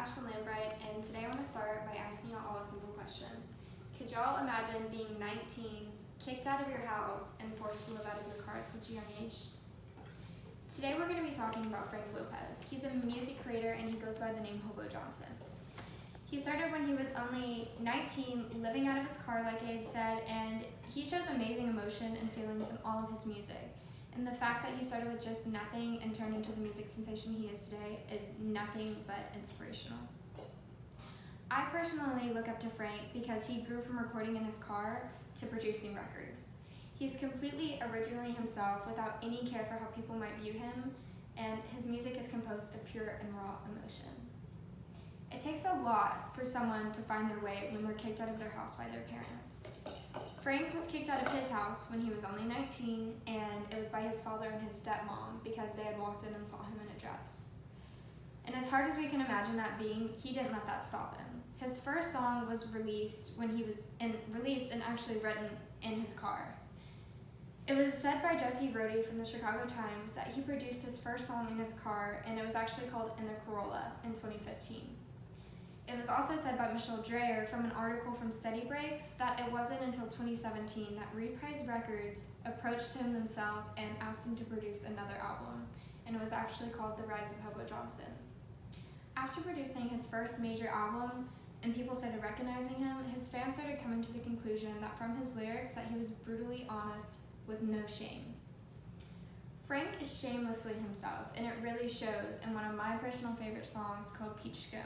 and today I want to start by asking y'all all a simple question. Could y'all imagine being 19, kicked out of your house, and forced to live out of your car at such a young age? Today we're going to be talking about Frank Lopez. He's a music creator and he goes by the name Hobo Johnson. He started when he was only 19, living out of his car like I had said, and he shows amazing emotion and feelings in all of his music. And the fact that he started with just nothing and turned into the music sensation he is today is nothing but inspirational. I personally look up to Frank because he grew from recording in his car to producing records. He's completely originally himself without any care for how people might view him, and his music is composed of pure and raw emotion. It takes a lot for someone to find their way when they're kicked out of their house by their parents. Frank was kicked out of his house when he was only 19, and it was by his father and his stepmom because they had walked in and saw him in a dress. And as hard as we can imagine that being, he didn't let that stop him. His first song was released and actually written in his car. It was said by Jesse Rhodey from the Chicago Times that he produced his first song in his car, and it was actually called In the Corolla in 2015. It was also said by Michelle Dreyer from an article from Steady Breaks that it wasn't until 2017 that Reprise Records approached him themselves and asked him to produce another album, and it was actually called The Rise of Hobo Johnson. After producing his first major album and people started recognizing him, his fans started coming to the conclusion that from his lyrics that he was brutally honest with no shame. Frank is shamelessly himself, and it really shows in one of my personal favorite songs called Peach Scone.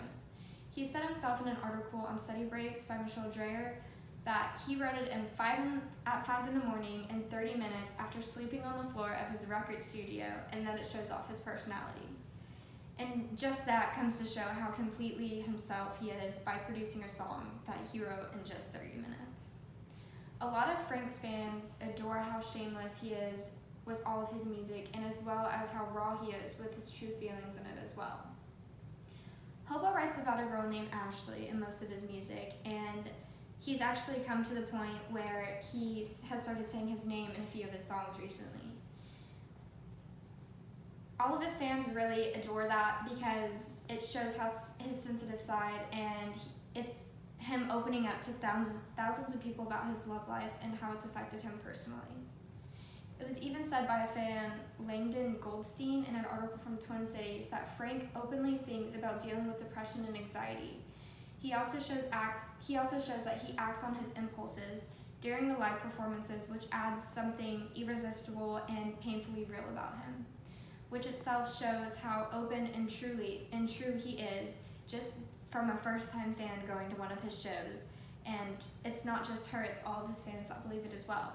He said himself in an article on Study Breaks by Michelle Dreyer that he wrote it at 5 in the morning in 30 minutes after sleeping on the floor of his record studio, and that it shows off his personality. And just that comes to show how completely himself he is by producing a song that he wrote in just 30 minutes. A lot of Frank's fans adore how shameless he is with all of his music, and as well as how raw he is with his true feelings in it as well. Hobo writes about a girl named Ashley in most of his music, and he's actually come to the point where he has started saying his name in a few of his songs recently. All of his fans really adore that because it shows how his sensitive side, and it's him opening up to thousands of people about his love life and how it's affected him personally. It was even said by a fan, Langdon Goldstein, in an article from Twin Cities, that Frank openly sings about dealing with depression and anxiety. He also shows that he acts on his impulses during the live performances, which adds something irresistible and painfully real about him, which itself shows how open and true he is, just from a first-time fan going to one of his shows. And it's not just her, it's all of his fans that believe it as well.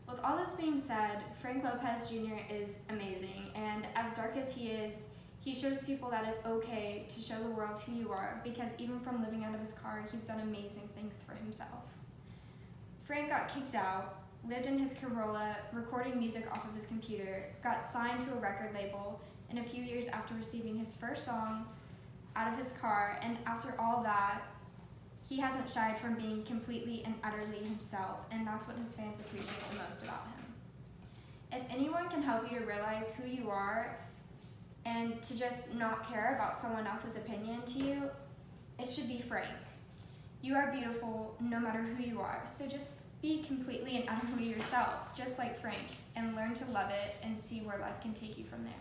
With all this being said, Frank Lopez Jr. is amazing, and as dark as he is, he shows people that it's okay to show the world who you are, because even from living out of his car, he's done amazing things for himself. Frank got kicked out, lived in his Corolla, recording music off of his computer, got signed to a record label, and a few years after receiving his first song out of his car, and after all that, he hasn't shied from being completely and utterly himself, and that's what his fans appreciate the most about him. If anyone can help you to realize who you are and to just not care about someone else's opinion to you, it should be Frank. You are beautiful no matter who you are, so just be completely and utterly yourself, just like Frank, and learn to love it and see where life can take you from there.